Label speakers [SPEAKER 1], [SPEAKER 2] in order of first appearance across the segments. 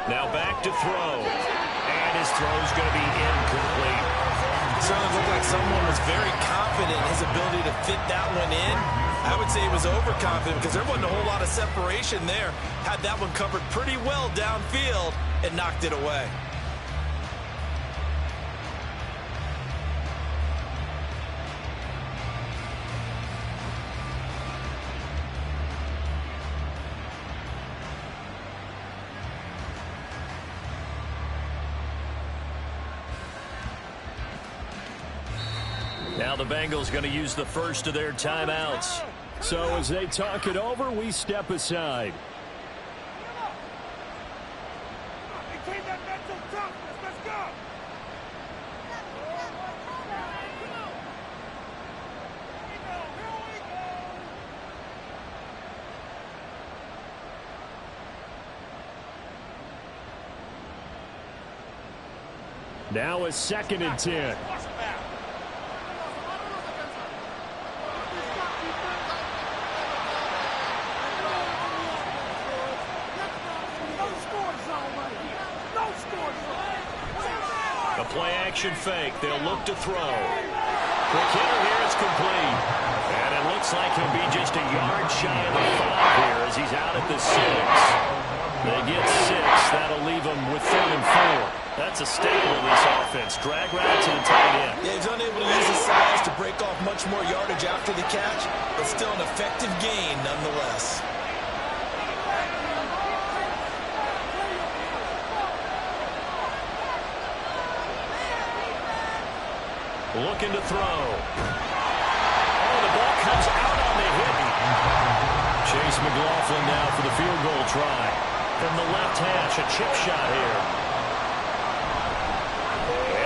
[SPEAKER 1] Now back to throw. And his throw's going to be incomplete.
[SPEAKER 2] It certainly looked like someone was very confident in his ability to fit that one in. I would say he was overconfident because there wasn't a whole lot of separation there. Had that one covered pretty well downfield and knocked it away.
[SPEAKER 1] Now the Bengals going to use the first of their timeouts. So as they talk it over, we step aside. Now a 2nd and 10. A play-action fake. They'll look to throw. Quick hitter here. It's complete. And it looks like he'll be just a yard shy of the 5 here as he's out at the 6. They get 6. That'll leave them with 3rd and 4. That's a staple of this offense. Drag route to the tight end.
[SPEAKER 2] Yeah, he's unable to use his size to break off much more yardage after the catch, but still an effective gain nonetheless.
[SPEAKER 1] Looking to throw. Oh, the ball comes out on the hit. Chase McLaughlin now for the field goal try. From the left hash, a chip shot here.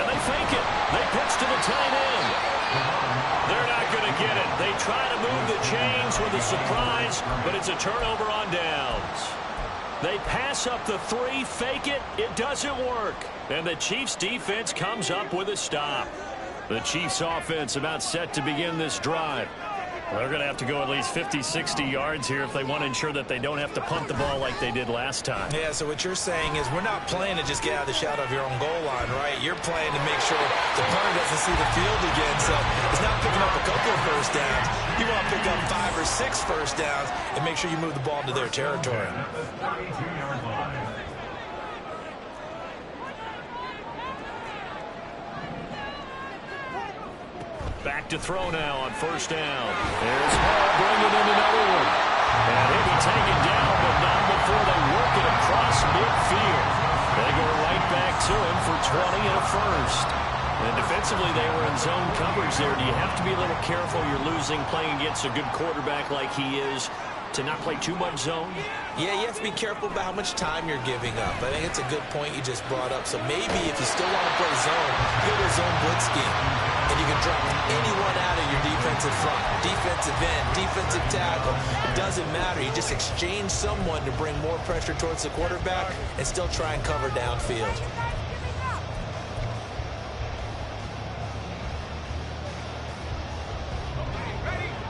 [SPEAKER 1] And they fake it. They pitch to the tight end. They're not going to get it. They try to move the chains with a surprise, but it's a turnover on downs. They pass up the 3, fake it. It doesn't work. And the Chiefs defense comes up with a stop. The Chiefs offense about set to begin this drive. They're going to have to go at least 50, 60 yards here if they want to ensure that they don't have to punt the ball like they did last time.
[SPEAKER 2] Yeah, so what you're saying is we're not playing to just get out of the shadow of your own goal line, right? You're playing to make sure the punter doesn't see the field again. So it's not picking up a couple of first downs. You want to pick up 5 or 6 first downs and make sure you move the ball into their territory.
[SPEAKER 1] Back to throw now on 1st down. There's Hall bringing in another one. And he'll be taken down, but not before they work it across midfield. They go right back to him for 20 and a first. And defensively, they were in zone coverage there. Do you have to be a little careful? You're losing, playing against a good quarterback like he is, to not play too much zone?
[SPEAKER 2] Yeah, you have to be careful about how much time you're giving up. I think it's a good point you just brought up. So maybe if you still want to play zone, go to a zone blitz scheme. And you can drop anyone out of your defensive front, defensive end, defensive tackle. It doesn't matter. You just exchange someone to bring more pressure towards the quarterback and still try and cover downfield.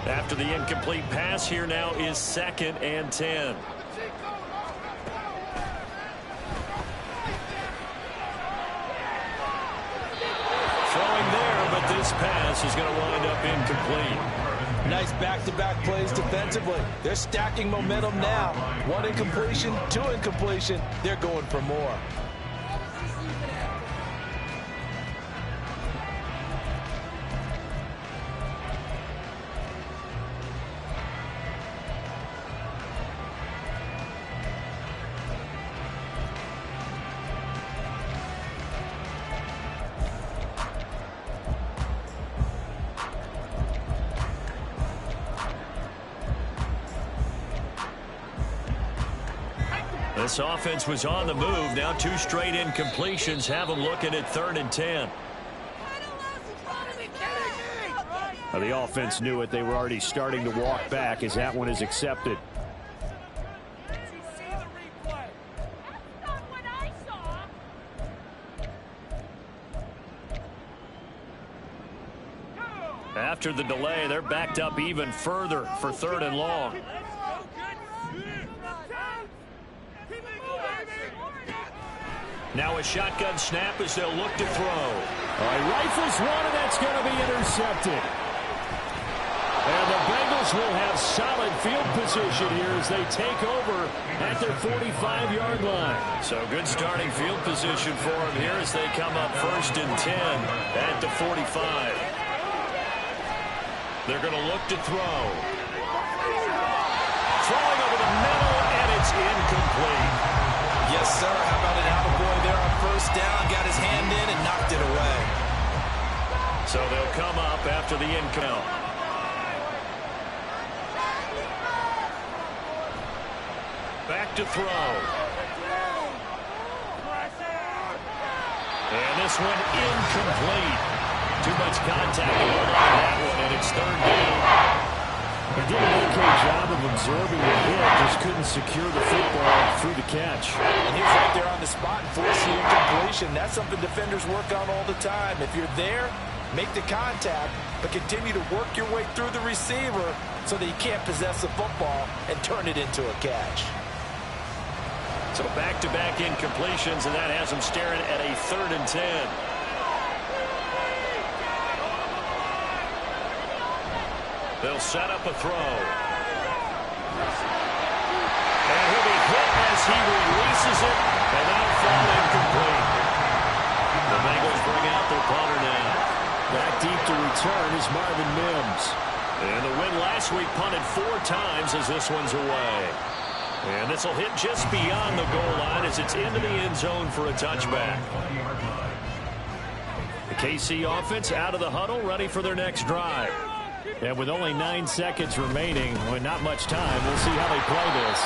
[SPEAKER 1] After the incomplete pass, here now is 2nd and 10. Throwing there, but this pass is going to wind up incomplete.
[SPEAKER 2] Nice back-to-back plays defensively. They're stacking momentum now. 1 incompletion, 2 incompletion. They're going for more.
[SPEAKER 1] This offense was on the move. Now 2 straight incompletions have them looking at 3rd and 10. Well, the offense knew it. They were already starting to walk back as that one is accepted. after the delay. They're backed up even further for 3rd and long. Now a shotgun snap as they'll look to throw.
[SPEAKER 3] All right, rifles one, and that's going to be intercepted. And the Bengals will have solid field position here as they take over at their 45-yard line.
[SPEAKER 1] So good starting field position for them here as they come up 1st and 10 at the 45. They're going to look to throw. Throwing over the middle, and it's incomplete.
[SPEAKER 2] Yes, sir. How about an attaboy there on 1st down? Got his hand in and knocked it away.
[SPEAKER 1] So they'll come up after the incount. Back to throw. And this one incomplete. Too much contact on that one, and it's 3rd down.
[SPEAKER 3] He did an okay job of absorbing the hit, just couldn't secure the football through the catch.
[SPEAKER 2] And he was right there on the spot and forcing incompletion. That's something defenders work on all the time. If you're there, make the contact, but continue to work your way through the receiver so that you can't possess the football and turn it into a catch.
[SPEAKER 1] So back-to-back incompletions, and that has them staring at a 3rd and 10. They'll set up a throw. And he'll be hit as he releases it, and that'll fall incomplete. The Bengals bring out their punter now.
[SPEAKER 3] Back deep to return is Marvin Mims.
[SPEAKER 1] And the win last week punted 4 times as this one's away. And this will hit just beyond the goal line as it's into the end zone for a touchback. The KC offense out of the huddle, ready for their next drive.
[SPEAKER 3] And with only 9 seconds remaining, well, not much time, we'll see how they play this.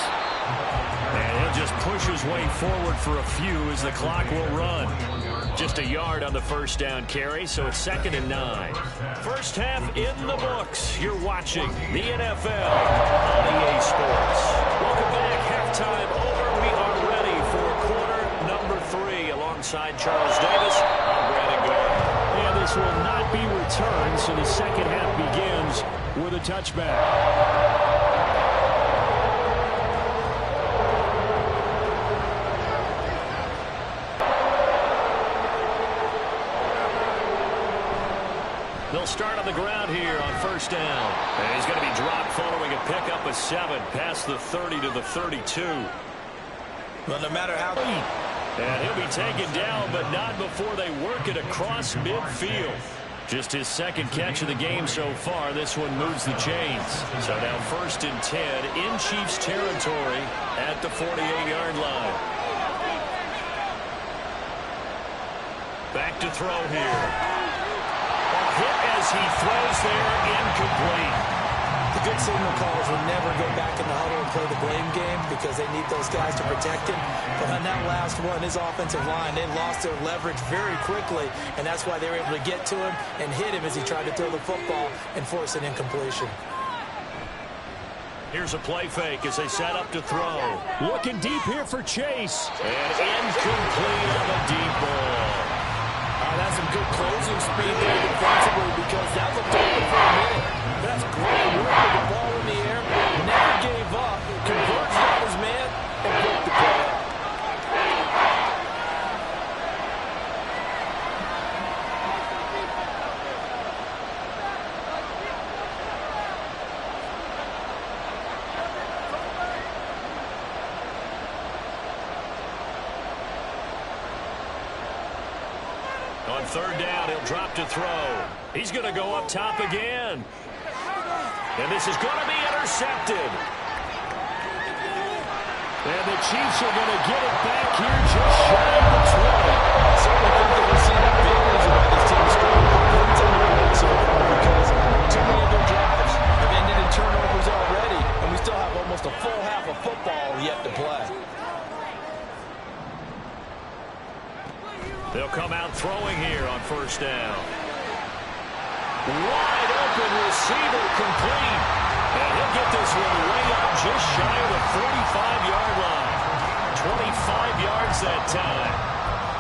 [SPEAKER 1] And he'll just push his way forward for a few as the clock will run. Just a yard on the 1st down carry, so it's 2nd and 9. First half in the books. You're watching the NFL on EA Sports. Welcome back. Halftime over. We are ready for quarter number 3 alongside Charles Davis. I'm Brandon Gordon.
[SPEAKER 3] And this will not be returned, so the second half begins with a touchback.
[SPEAKER 1] They'll start on the ground here on 1st down. And he's going to be dropped following a pickup of 7 past the 30 to the 32.
[SPEAKER 2] Well, no matter how...
[SPEAKER 1] And he'll be taken down, but not before they work it across midfield. Just his 2nd catch of the game so far. This one moves the chains. So now 1st and 10 in Chiefs territory at the 48-yard line. Back to throw here. Hit as he throws there, incomplete.
[SPEAKER 2] The good signal calls will never go back in the huddle and play the blame game because they need those guys to protect him. But on that last one, his offensive line, they lost their leverage very quickly, and that's why they were able to get to him and hit him as he tried to throw the football and force an incompletion.
[SPEAKER 1] Here's a play fake as they set up to throw.
[SPEAKER 3] Looking deep here for Chase.
[SPEAKER 1] And incomplete on the deep ball.
[SPEAKER 2] That's some good closing speed there defensively because that looked open for a minute. That's great work with the ball in the air. Never gave up. Converged on his man and broke the play up.
[SPEAKER 1] On 3rd down, he'll drop to throw. He's going to go up top again. And this is going to be intercepted.
[SPEAKER 3] And the Chiefs are going to get it back here just shy of the 20.
[SPEAKER 2] I certainly think that we'll see that advantage of this team scoring points on the board so far because too many of their drives have ended in turnovers already, and we still have almost a full half of football yet to play.
[SPEAKER 1] They'll come out throwing here on 1st down. Wide open receiver complete. And he'll get this one way up just shy of the 45-yard line. 25 yards that time.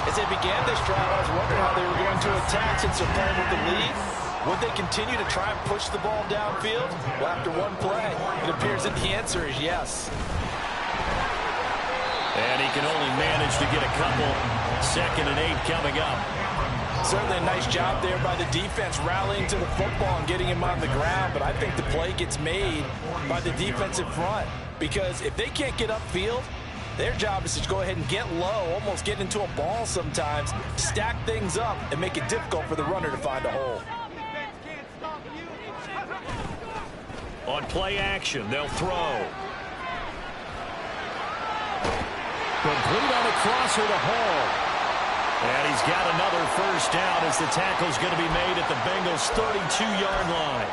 [SPEAKER 2] As they began this drive, I was wondering how they were going to attack since they're playing with the lead. Would they continue to try and push the ball downfield? Well, after one play, it appears that the answer is yes.
[SPEAKER 1] And he can only manage to get a couple. 2nd and 8 coming up.
[SPEAKER 2] Certainly a nice job there by the defense rallying to the football and getting him on the ground, but I think the play gets made by the defensive front because if they can't get upfield, their job is to go ahead and get low, almost get into a ball sometimes, stack things up, and make it difficult for the runner to find a hole.
[SPEAKER 1] On play action, they'll throw.
[SPEAKER 3] Complete on a crosser to Hall.
[SPEAKER 1] And he's got another first down as the tackle's going to be made at the Bengals' 32-yard line.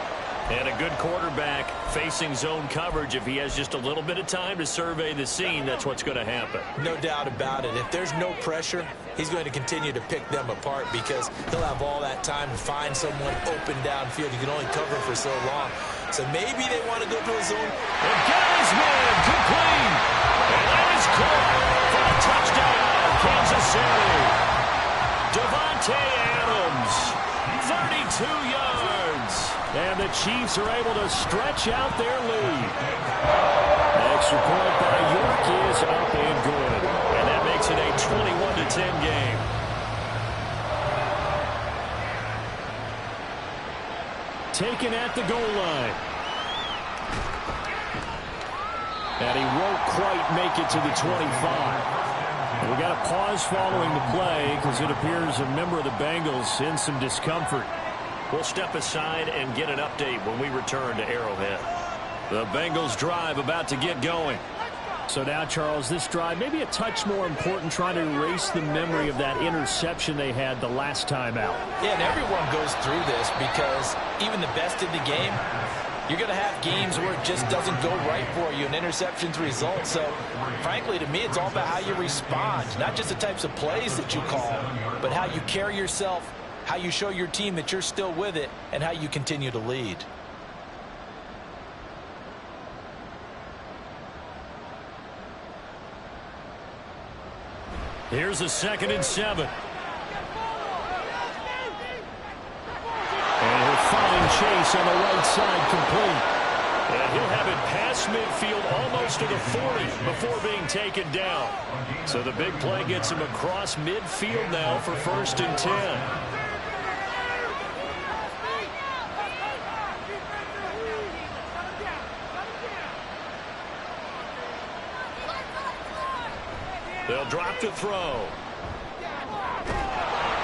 [SPEAKER 1] And a good quarterback facing zone coverage. If he has just a little bit of time to survey the scene, that's what's going to happen.
[SPEAKER 2] No doubt about it. If there's no pressure, he's going to continue to pick them apart because he'll have all that time to find someone open downfield. You can only cover for so long. So maybe they want to go to a zone.
[SPEAKER 1] And got his man complete. And that is caught for a touchdown, Kansas City. Devontae Adams, 32 yards.
[SPEAKER 3] And the Chiefs are able to stretch out their lead. The extra point by York is up and good.
[SPEAKER 1] And that makes it a 21-10 game.
[SPEAKER 3] Taken at the goal line. And he won't quite make it to the 25. We got a pause following the play because it appears a member of the Bengals in some discomfort.
[SPEAKER 1] We'll step aside and get an update when we return to Arrowhead. The Bengals drive about to get going.
[SPEAKER 3] So now, Charles, this drive maybe a touch more important, trying to erase the memory of that interception they had the last time out.
[SPEAKER 2] Yeah, and everyone goes through this because even the best in the game, you're going to have games where it just doesn't go right for you and interceptions result. So, frankly, to me, it's all about how you respond, not just the types of plays that you call, but how you carry yourself, how you show your team that you're still with it, and how you continue to lead.
[SPEAKER 1] Here's a 2nd and 7.
[SPEAKER 3] And he'll find Chase on the right side complete.
[SPEAKER 1] And he'll have it past midfield almost to the 40 before being taken down. So the big play gets him across midfield now for 1st and 10. They'll drop to throw.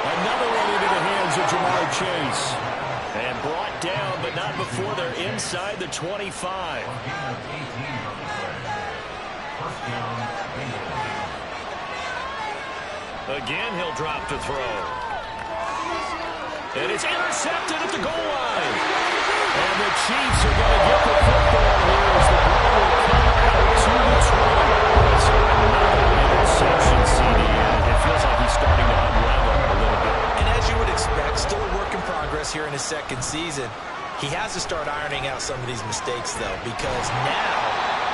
[SPEAKER 3] Another one into the hands of Jamar Chase.
[SPEAKER 1] And brought down, but not before they're inside the 25. Again, he'll drop to throw. And it's intercepted at the goal line.
[SPEAKER 3] And the Chiefs are going to get the football here as the ball will come out to the 20.
[SPEAKER 1] Interception, CD. It feels like he's starting to unravel a little bit.
[SPEAKER 2] And as you would expect, still a work in progress here in his 2nd season. He has to start ironing out some of these mistakes, though, because now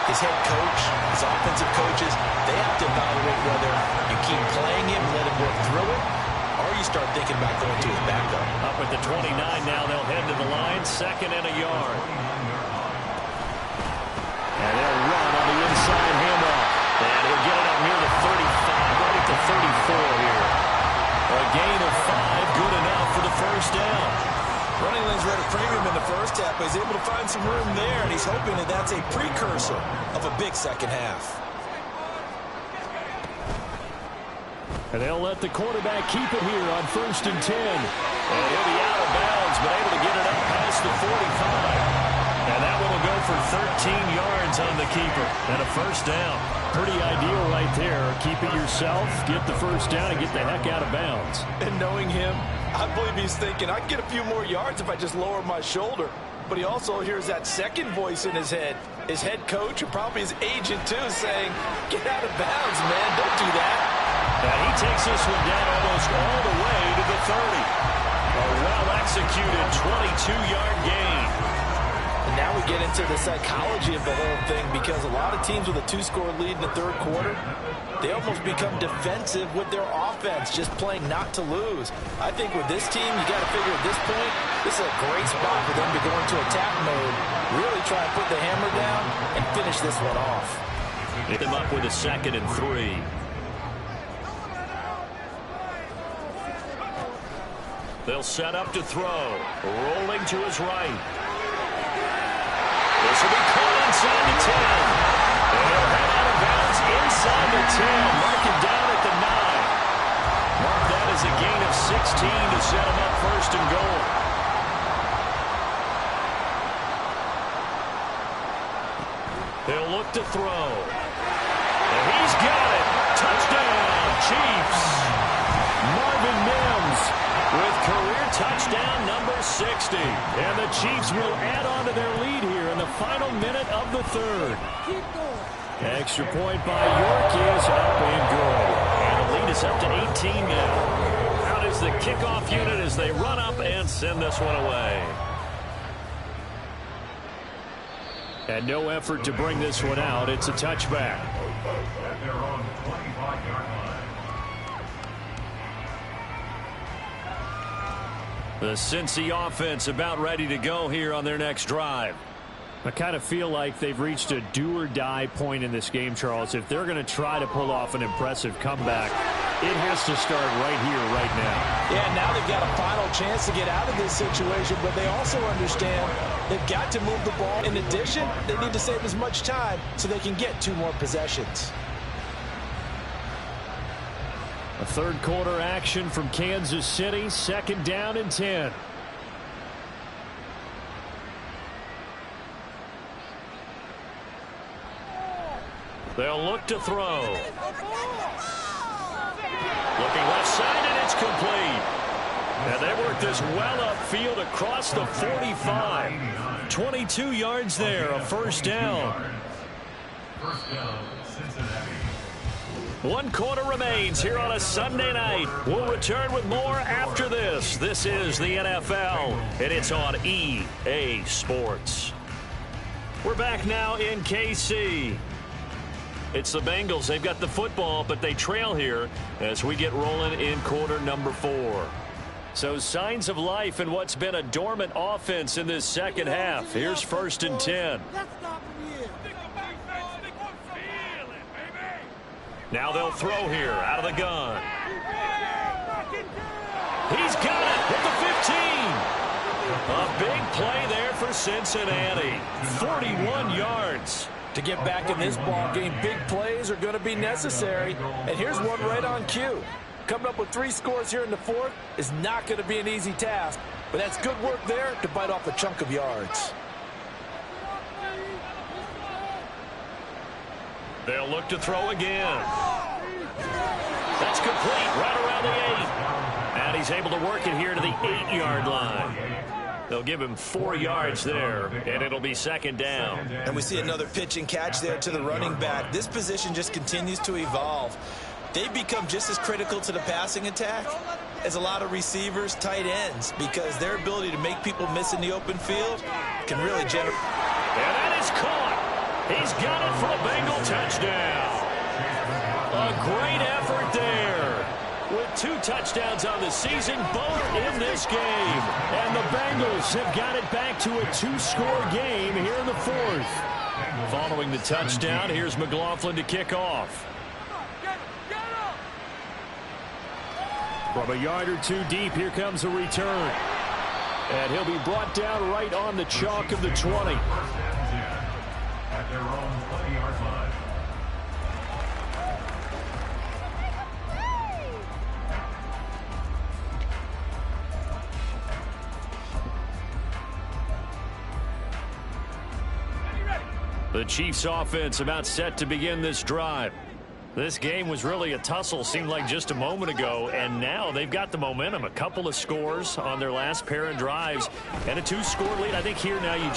[SPEAKER 2] his head coach, his offensive coaches, they have to evaluate whether you keep playing him, let him work through it, or you start thinking about going to his backup.
[SPEAKER 1] Up at the 29 now, they'll head to the line, 2nd and a yard.
[SPEAKER 3] And they'll run on the inside handoff.
[SPEAKER 1] And he'll get it up near the 35, right at the 34 here. A gain of 5, good enough for the first down.
[SPEAKER 2] Running lanes were at a premium in the first half, but he's able to find some room there, and he's hoping that that's a precursor of a big second half.
[SPEAKER 3] And they'll let the quarterback keep it here on 1st and 10.
[SPEAKER 1] And he'll be out of bounds, but able to get it up past the 45. And that one will go for 13 yards on the keeper. And a first down.
[SPEAKER 3] Pretty ideal right there. Keep it yourself, get the first down, and get the heck out of bounds.
[SPEAKER 2] And knowing him, I believe he's thinking, I can get a few more yards if I just lower my shoulder. But he also hears that second voice in his head coach, and probably his agent too, saying, get out of bounds, man, don't do that.
[SPEAKER 1] And he takes this one down almost all the way to the 30. A well-executed 22-yard gain.
[SPEAKER 2] And now we get into the psychology of the whole thing, because a lot of teams with a 2-score lead in the third quarter, they almost become defensive with their offense, just playing not to lose. I think with this team, you got to figure at this point, this is a great spot for them to go into attack mode, really try to put the hammer down and finish this one off.
[SPEAKER 1] Hit them up with a 2nd and 3. They'll set up to throw. Rolling to his right. This will be caught inside the 10. They'll head out of bounds inside the 10. Mark him down at the 9. Mark that as a gain of 16 to set him up 1st and goal. They'll look to throw. And he's got it. Touchdown, Chiefs. Marvin Mims with career touchdown number 60. And the Chiefs will add on to their lead here in the final minute of the third. Extra point by York is up and good. And the lead is up to 18 now. Out is the kickoff unit as they run up and send this one away. And no effort to bring this one out. It's a touchback. The Cincy offense about ready to go here on their next drive. I kind of feel like they've reached a do-or-die point in this game, Charles. If they're going to try to pull off an impressive comeback, it has to start right here, right now.
[SPEAKER 2] Yeah, now they've got a final chance to get out of this situation, but they also understand they've got to move the ball. In addition, they need to save as much time so they can get 2 more possessions.
[SPEAKER 3] A third quarter action from Kansas City, 2nd down and 10.
[SPEAKER 1] They'll look to throw. Looking left side, and it's complete. And they work this well upfield across the 45. 22 yards there, a 1st down. 1 quarter remains here on a Sunday night. We'll return with more after this. This is the NFL, and it's on EA Sports. We're back now in KC. It's the Bengals. They've got the football, but they trail here as we get rolling in quarter number 4. So signs of life in what's been a dormant offense in this second half. Here's 1st and 10. Now they'll throw here out of the gun. He's got it at the 15. A big play there for Cincinnati. 41 yards.
[SPEAKER 2] To get back in this ball game, big plays are going to be necessary. And here's one right on cue. Coming up with 3 scores here in the 4th is not going to be an easy task. But that's good work there to bite off a chunk of yards.
[SPEAKER 1] They'll look to throw again. That's complete right around the 8. And he's able to work it here to the 8-yard line. They'll give him 4 yards there, and it'll be 2nd down.
[SPEAKER 2] And we see another pitch and catch there to the running back. This position just continues to evolve. They've become just as critical to the passing attack as a lot of receivers, tight ends, because their ability to make people miss in the open field can really generate.
[SPEAKER 1] And that is caught. He's got it for a Bengal touchdown. A great effort there. With 2 touchdowns on the season, both in this game.
[SPEAKER 3] And the Bengals have got it back to a 2-score game here in the 4th.
[SPEAKER 1] Following the touchdown, here's McLaughlin to kick off.
[SPEAKER 3] From a yard or 2 deep, here comes a return. And he'll be brought down right on the chalk of the 20.
[SPEAKER 4] At their own 20-yard line.
[SPEAKER 1] The Chiefs offense about set to begin this drive. This game was really a tussle, seemed like just a moment ago, and now they've got the momentum. A couple of scores on their last pair of drives, and a 2-score lead. I think here now you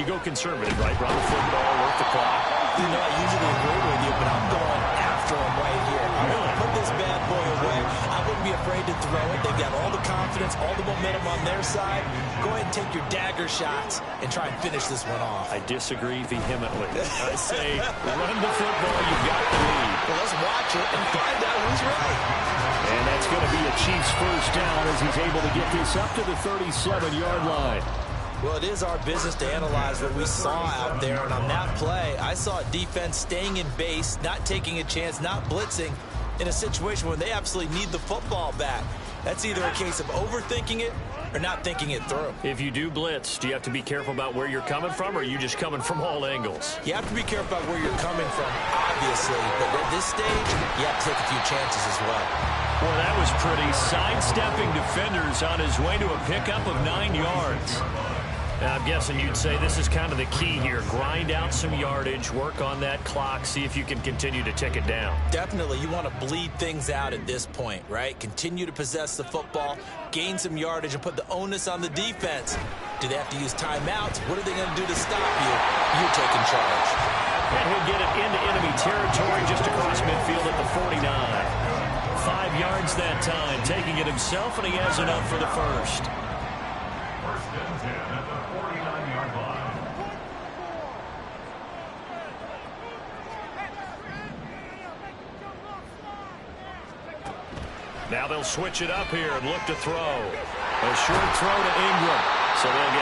[SPEAKER 1] go conservative, right? Run the football, work the clock.
[SPEAKER 2] You know, I usually agree with you, but I'm going after him right here. I'm going to put this bad boy away. I wouldn't be afraid to throw it. They've got all the confidence, all the momentum on their side. Go ahead and take your dagger shots and try and finish this one off.
[SPEAKER 3] I disagree vehemently. I say run the football. You've got the lead.
[SPEAKER 2] Well, let's watch it and find out who's right.
[SPEAKER 3] And that's going to be a Chiefs first down as he's able to get this up to the 37-yard line.
[SPEAKER 2] Well, it is our business to analyze what we saw out there. And on that play, I saw a defense staying in base, not taking a chance, not blitzing in a situation where they absolutely need the football back. That's either a case of overthinking it or not thinking it through.
[SPEAKER 1] If you do blitz, do you have to be careful about where you're coming from, or are you just coming from all angles?
[SPEAKER 2] You have to be careful about where you're coming from, obviously. But at this stage, you have to take a few chances as well.
[SPEAKER 1] Boy, that was pretty. Sidestepping defenders on his way to a pickup of 9 yards. I'm guessing you'd say this is kind of the key here. Grind out some yardage, work on that clock, see if you can continue to tick it down.
[SPEAKER 2] Definitely. You want to bleed things out at this point, right? Continue to possess the football, gain some yardage, and put the onus on the defense. Do they have to use timeouts? What are they going to do to stop you? You're taking charge.
[SPEAKER 1] And he'll get it into enemy territory just across midfield at the 49. 5 yards that time, taking it himself, and he has it up for the first.
[SPEAKER 4] First and 10 at the 49-yard line.
[SPEAKER 1] Now they'll switch it up here and look to throw. A short throw to Ingram. So they'll get